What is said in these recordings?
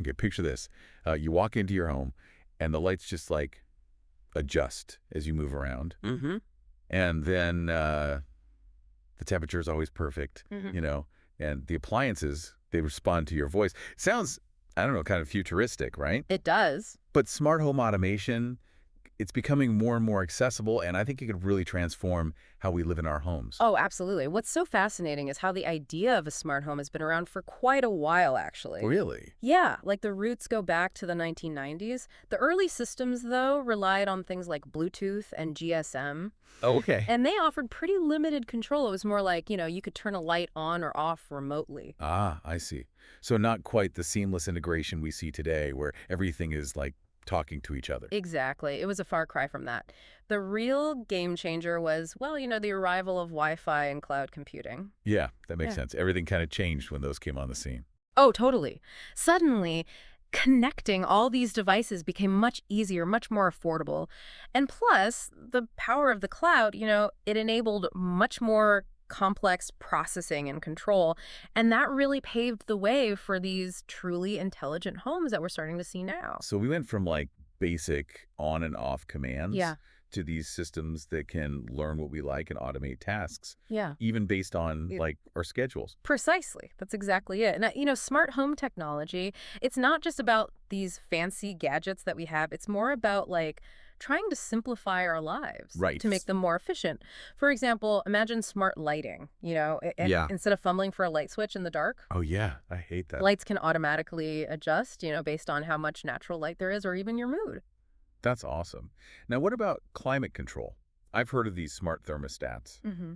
Okay, picture this. You walk into your home, and the lights just like adjust as you move around. Mm-hmm. And then the temperature is always perfect, Mm-hmm. and the appliances, they respond to your voice. Sounds, I don't know, kind of futuristic, right? It does. But smart home automation, it's becoming more and more accessible, and I think it could really transform how we live in our homes. Oh, absolutely. What's so fascinating is how the idea of a smart home has been around for quite a while, actually. Really? Yeah, like the roots go back to the 1990s. The early systems, though, relied on things like Bluetooth and GSM, Oh, okay. and they offered pretty limited control. It was more like, you could turn a light on or off remotely. Ah, I see. So not quite the seamless integration we see today where everything is like talking to each other. Exactly. It was a far cry from that. The real game changer was, well, the arrival of Wi-Fi and cloud computing. Yeah, that makes Yeah. sense. Everything kind of changed when those came on the scene. Oh, totally. Suddenly, connecting all these devices became much easier, much more affordable. And plus, the power of the cloud, it enabled much more complex processing and control. And that really paved the way for these truly intelligent homes that we're starting to see now. So we went from like basic on and off commands Yeah, to these systems that can learn what we like and automate tasks, yeah. even based on like our schedules. Precisely. That's exactly it. And, smart home technology, it's not just about these fancy gadgets that we have. It's more about, like, trying to simplify our lives Right. to make them more efficient. For example, imagine smart lighting, Yeah. instead of fumbling for a light switch in the dark. Oh, yeah. I hate that. Lights can automatically adjust, based on how much natural light there is or even your mood. That's awesome. Now, what about climate control? I've heard of these smart thermostats, Hmm.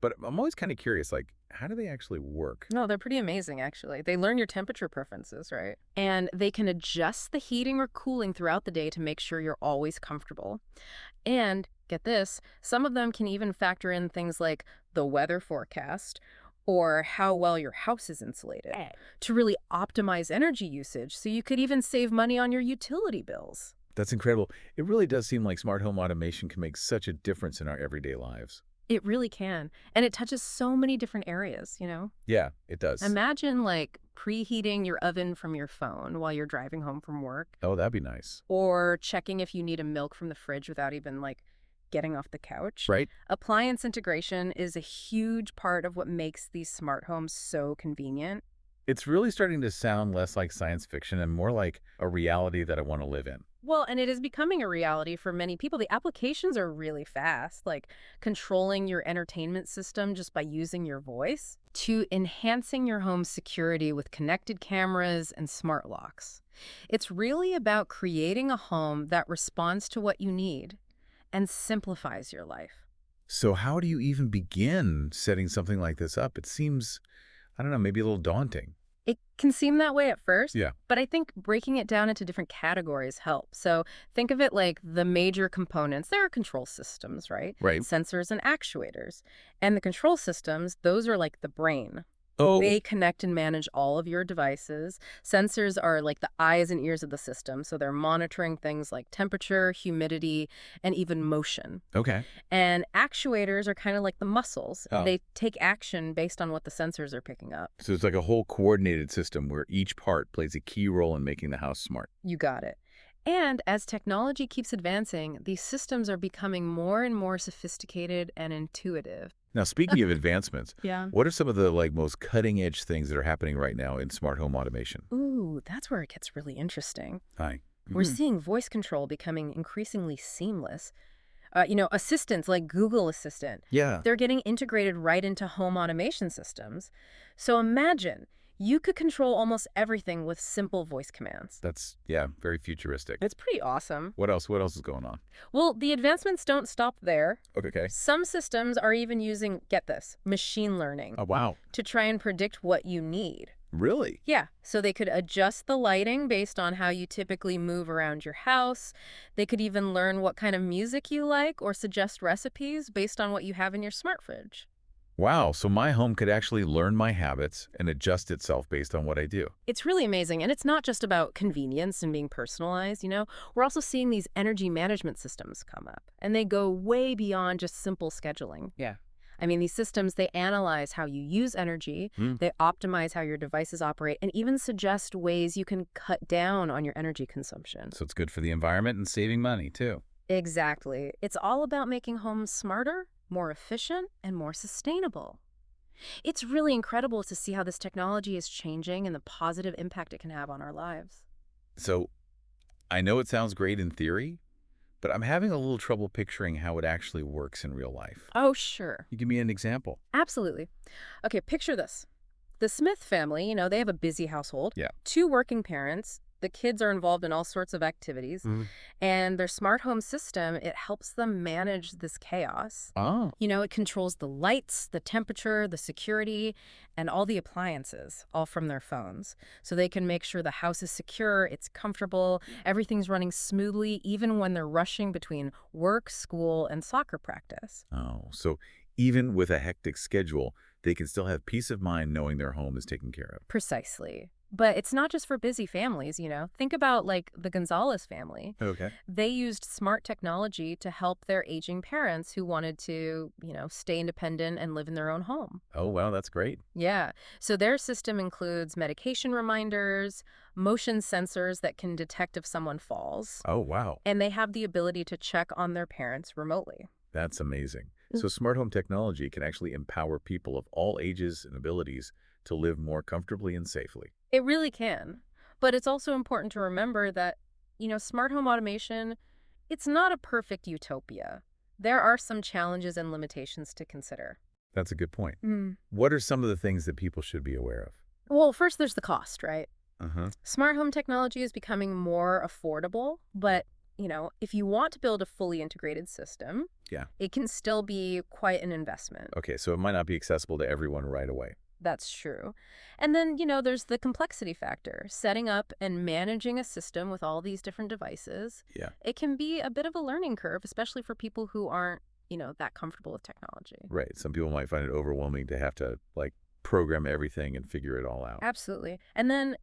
but I'm always kind of curious, like, how do they actually work? No, they're pretty amazing, actually. They learn your temperature preferences, right? And they can adjust the heating or cooling throughout the day to make sure you're always comfortable. And get this, some of them can even factor in things like the weather forecast or how well your house is insulated to really optimize energy usage so you could even save money on your utility bills. That's incredible. It really does seem like smart home automation can make such a difference in our everyday lives. It really can. And it touches so many different areas. Yeah, it does. Imagine like preheating your oven from your phone while you're driving home from work, Oh, that'd be nice. or checking if you need a milk from the fridge without even like getting off the couch. Right? Appliance integration is a huge part of what makes these smart homes so convenient. It's really starting to sound less like science fiction and more like a reality that I want to live in. Well, and it is becoming a reality for many people. The applications are really fast, like controlling your entertainment system just by using your voice, to enhancing your home's security with connected cameras and smart locks. It's really about creating a home that responds to what you need and simplifies your life. So how do you even begin setting something like this up? It seems, I don't know, maybe a little daunting. It can seem that way at first, Yeah. but I think breaking it down into different categories helps. So think of it like the major components. There are control systems, right? Right. Sensors and actuators. And the control systems, those are like the brain. Oh, They connect and manage all of your devices. Sensors are like the eyes and ears of the system, so they're monitoring things like temperature, humidity, and even motion. okay. And actuators are kind of like the muscles. Oh. They take action based on what the sensors are picking up. So it's like a whole coordinated system where each part plays a key role in making the house smart. You got it. And as technology keeps advancing, these systems are becoming more and more sophisticated and intuitive. Now, speaking of advancements, Yeah. what are some of the most cutting edge things that are happening right now in smart home automation? Ooh, that's where it gets really interesting. Hi. We're seeing voice control becoming increasingly seamless. Assistants like Google Assistant, Yeah. they're getting integrated right into home automation systems. So imagine you could control almost everything with simple voice commands. That's, yeah, very futuristic. It's pretty awesome. What else? What else is going on? Well, the advancements don't stop there. Okay. Some systems are even using, get this, machine learning Oh, wow. to try and predict what you need. Really? Yeah, so they could adjust the lighting based on how you typically move around your house. They could even learn what kind of music you like or suggest recipes based on what you have in your smart fridge. Wow. So my home could actually learn my habits and adjust itself based on what I do. It's really amazing, and it's not just about convenience and being personalized. We're also seeing these energy management systems come up, and they go way beyond just simple scheduling. Yeah. I mean, these systems, they analyze how you use energy, Hmm. they optimize how your devices operate, and even suggest ways you can cut down on your energy consumption. So it's good for the environment and saving money, too. Exactly. It's all about making homes smarter, more efficient, and more sustainable. It's really incredible to see how this technology is changing and the positive impact it can have on our lives. So I know it sounds great in theory, but I'm having a little trouble picturing how it actually works in real life. Oh, sure. You give me an example? Absolutely. Okay, picture this. The Smith family, they have a busy household, Yeah. two working parents. The kids are involved in all sorts of activities, Mhm. and their smart home system, it helps them manage this chaos. Oh. It controls the lights, the temperature, the security, and all the appliances, all from their phones. So they can make sure the house is secure, it's comfortable, everything's running smoothly, even when they're rushing between work, school, and soccer practice. Oh, so even with a hectic schedule, they can still have peace of mind knowing their home is taken care of. Precisely. But it's not just for busy families. Think about like the Gonzalez family. Okay. They used smart technology to help their aging parents who wanted to stay independent and live in their own home. Oh, wow, that's great. Yeah. So their system includes medication reminders, motion sensors that can detect if someone falls, Oh, wow. and they have the ability to check on their parents remotely. That's amazing. So smart home technology can actually empower people of all ages and abilities to live more comfortably and safely. It really can. But it's also important to remember that smart home automation, it's not a perfect utopia. There are some challenges and limitations to consider. That's a good point. Mm. What are some of the things that people should be aware of? Well, first there's the cost, right? Uh-huh. Smart home technology is becoming more affordable, but if you want to build a fully integrated system, Yeah. it can still be quite an investment. Okay, so it might not be accessible to everyone right away. That's true. And then there's the complexity factor. Setting up and managing a system with all these different devices, Yeah. it can be a bit of a learning curve, especially for people who aren't that comfortable with technology. Right. Some people might find it overwhelming to have to, like, program everything and figure it all out. Absolutely. And then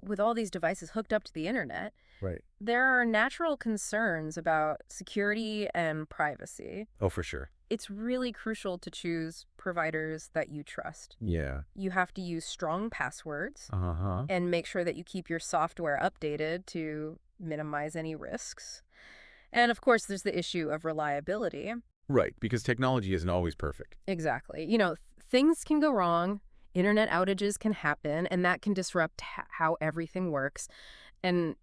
with all these devices hooked up to the internet, Right. there are natural concerns about security and privacy. Oh, for sure. It's really crucial to choose providers that you trust. Yeah. You have to use strong passwords Uh-huh. and make sure that you keep your software updated to minimize any risks. And of course, there's the issue of reliability. Right, because technology isn't always perfect. Exactly. Things can go wrong, internet outages can happen, and that can disrupt how everything works. And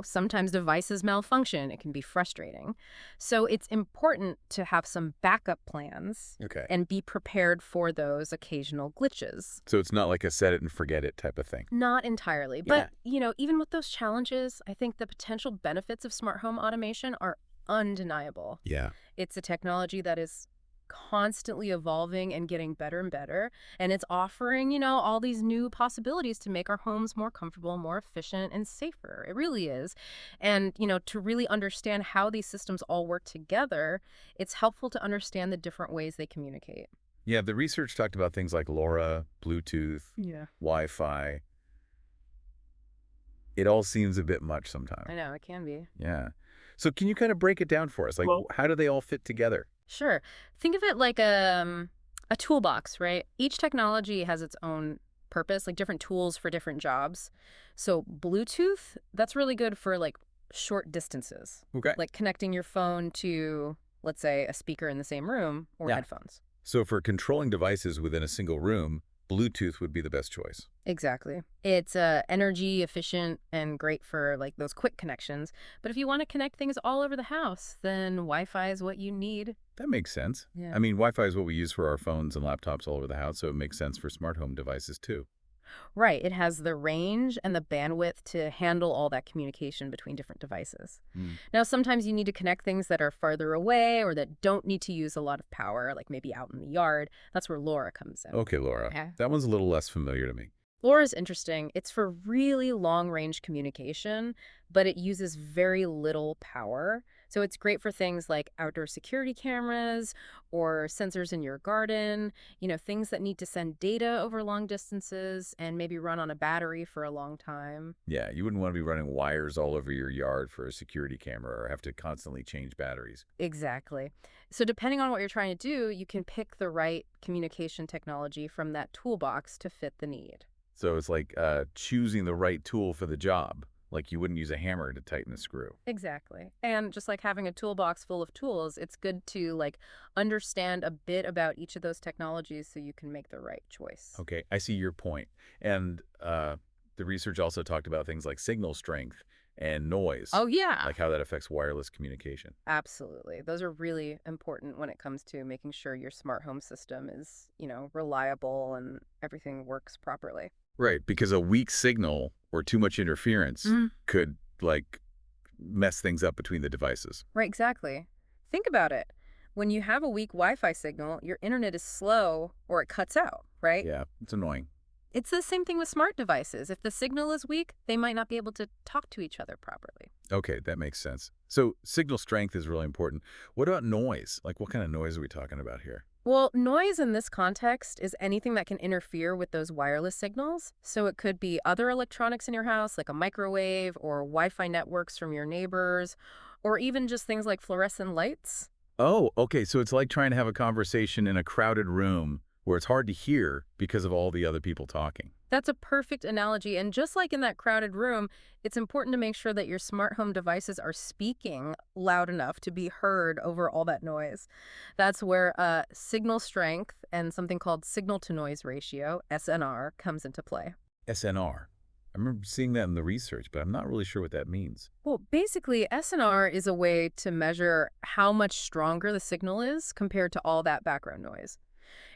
sometimes devices malfunction. It can be frustrating. So it's important to have some backup plans Okay. and be prepared for those occasional glitches. So it's not like a set it and forget it type of thing. Not entirely. Yeah. But even with those challenges, I think the potential benefits of smart home automation are undeniable. Yeah. It's a technology that is constantly evolving and getting better and better. And it's offering all these new possibilities to make our homes more comfortable, more efficient, and safer. It really is. And to really understand how these systems all work together, it's helpful to understand the different ways they communicate. Yeah, the research talked about things like LoRa, Bluetooth, Yeah. Wi-Fi. It all seems a bit much sometimes. I know, it can be. Yeah. So can you kind of break it down for us? Like, Well, how do they all fit together? Sure. Think of it like a toolbox, right? Each technology has its own purpose, like different tools for different jobs. So Bluetooth, that's really good for like short distances, Okay. like connecting your phone to, let's say, a speaker in the same room or Yeah. headphones. So for controlling devices within a single room, Bluetooth would be the best choice. Exactly. It's energy efficient and great for like those quick connections. But if you want to connect things all over the house, then Wi-Fi is what you need. That makes sense. Yeah. I mean, Wi-Fi is what we use for our phones and laptops all over the house, so it makes sense for smart home devices too. Right. It has the range and the bandwidth to handle all that communication between different devices. Hmm. Now, sometimes you need to connect things that are farther away or that don't need to use a lot of power, like maybe out in the yard. That's where LoRa comes in. Okay, Laura. Okay. That one's a little less familiar to me. LoRa's interesting. It's for really long-range communication, but it uses very little power. So it's great for things like outdoor security cameras or sensors in your garden, things that need to send data over long distances and maybe run on a battery for a long time. Yeah, you wouldn't want to be running wires all over your yard for a security camera or have to constantly change batteries. Exactly. So depending on what you're trying to do, you can pick the right communication technology from that toolbox to fit the need. So it's like choosing the right tool for the job, like you wouldn't use a hammer to tighten a screw. Exactly. And just like having a toolbox full of tools, it's good to understand a bit about each of those technologies so you can make the right choice. Okay, I see your point. And the research also talked about things like signal strength and noise, Oh, yeah. like how that affects wireless communication. Absolutely. Those are really important when it comes to making sure your smart home system is, reliable and everything works properly. Right, because a weak signal or too much interference Mm. could like mess things up between the devices. Right, exactly. Think about it. When you have a weak Wi-Fi signal, your internet is slow or it cuts out, right? Yeah, it's annoying. It's the same thing with smart devices. If the signal is weak, they might not be able to talk to each other properly. Okay, that makes sense. So signal strength is really important. What about noise? Like what kind of noise are we talking about here? Well, noise in this context is anything that can interfere with those wireless signals. So it could be other electronics in your house, like a microwave or Wi-Fi networks from your neighbors, or even just things like fluorescent lights. Oh, okay. So it's like trying to have a conversation in a crowded room where it's hard to hear because of all the other people talking. That's a perfect analogy. And just like in that crowded room, it's important to make sure that your smart home devices are speaking loud enough to be heard over all that noise. That's where signal strength and something called signal to noise ratio, SNR, comes into play. SNR. I remember seeing that in the research, but I'm not really sure what that means. Well, basically, SNR is a way to measure how much stronger the signal is compared to all that background noise.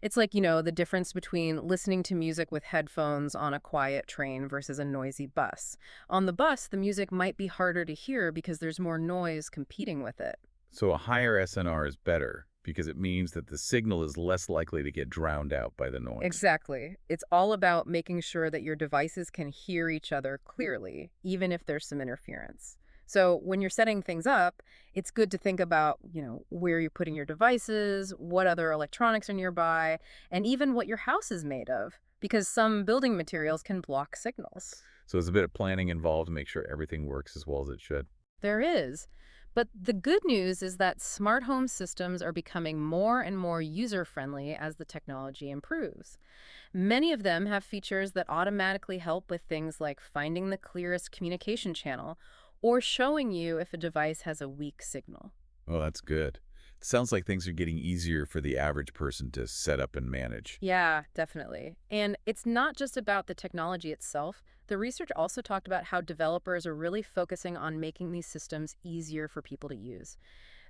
It's like, the difference between listening to music with headphones on a quiet train versus a noisy bus. On the bus, the music might be harder to hear because there's more noise competing with it. So a higher SNR is better because it means that the signal is less likely to get drowned out by the noise. Exactly. It's all about making sure that your devices can hear each other clearly, even if there's some interference. So when you're setting things up, it's good to think about, where you're putting your devices, what other electronics are nearby, and even what your house is made of, because some building materials can block signals. So there's a bit of planning involved to make sure everything works as well as it should. There is. But the good news is that smart home systems are becoming more and more user-friendly as the technology improves. Many of them have features that automatically help with things like finding the clearest communication channel or showing you if a device has a weak signal. Oh, that's good. It sounds like things are getting easier for the average person to set up and manage. Yeah, definitely. And it's not just about the technology itself. The research also talked about how developers are really focusing on making these systems easier for people to use.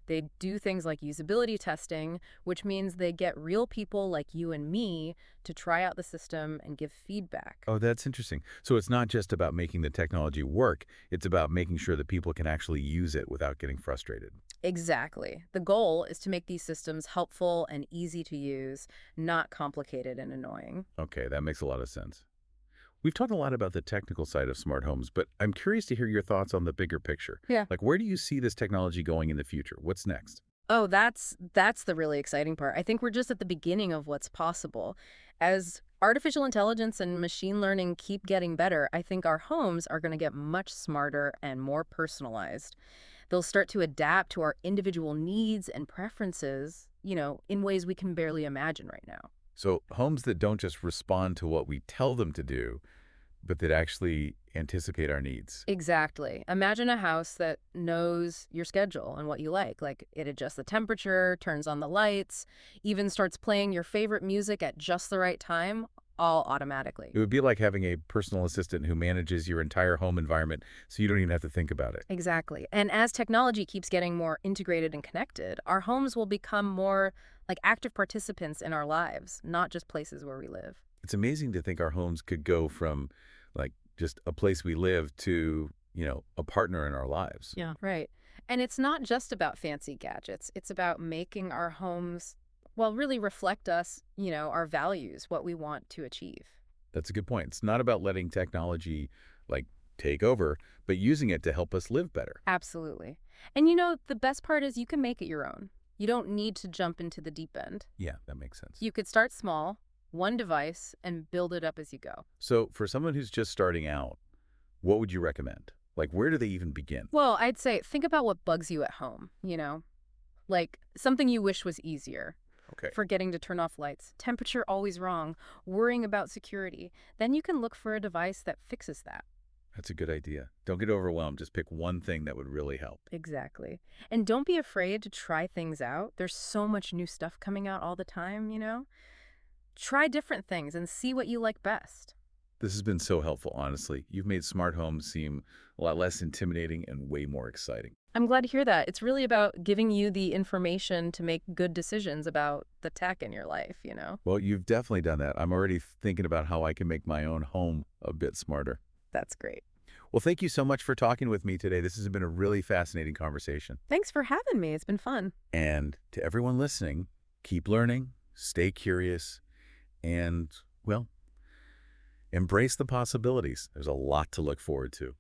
They do things like usability testing, which means they get real people like you and me to try out the system and give feedback. Oh, that's interesting. So it's not just about making the technology work, it's about making sure that people can actually use it without getting frustrated. Exactly. The goal is to make these systems helpful and easy to use, not complicated and annoying. Okay, that makes a lot of sense. We've talked a lot about the technical side of smart homes, but I'm curious to hear your thoughts on the bigger picture. Yeah. Like, where do you see this technology going in the future? What's next? Oh, that's the really exciting part. I think we're just at the beginning of what's possible. As artificial intelligence and machine learning keep getting better, I think our homes are going to get much smarter and more personalized. They'll start to adapt to our individual needs and preferences, in ways we can barely imagine right now. So, homes that don't just respond to what we tell them to do, but that actually anticipate our needs. Exactly. Imagine a house that knows your schedule and what you like. Like it adjusts the temperature, turns on the lights, even starts playing your favorite music at just the right time, all automatically. It would be like having a personal assistant who manages your entire home environment so you don't even have to think about it. Exactly. And as technology keeps getting more integrated and connected, our homes will become more like active participants in our lives, not just places where we live. It's amazing to think our homes could go from like just a place we live to, a partner in our lives. Yeah. Right. And it's not just about fancy gadgets. It's about making our homes, well, really reflect us, our values, what we want to achieve. That's a good point. It's not about letting technology, like, take over, but using it to help us live better. Absolutely. And you know, the best part is you can make it your own. You don't need to jump into the deep end. Yeah, that makes sense. You could start small, one device, and build it up as you go. So for someone who's just starting out, what would you recommend? Like, where do they even begin? Well, I'd say think about what bugs you at home, like something you wish was easier. Okay. Forgetting to turn off lights, temperature always wrong, worrying about security. Then you can look for a device that fixes that. That's a good idea. Don't get overwhelmed. Just pick one thing that would really help. Exactly. And don't be afraid to try things out. There's so much new stuff coming out all the time. Try different things and see what you like best. This has been so helpful, honestly. You've made smart homes seem a lot less intimidating and way more exciting. I'm glad to hear that. It's really about giving you the information to make good decisions about the tech in your life. Well, you've definitely done that. I'm already thinking about how I can make my own home a bit smarter. That's great. Well, thank you so much for talking with me today. This has been a really fascinating conversation. Thanks for having me. It's been fun. And to everyone listening, keep learning, stay curious, and, well, embrace the possibilities. There's a lot to look forward to.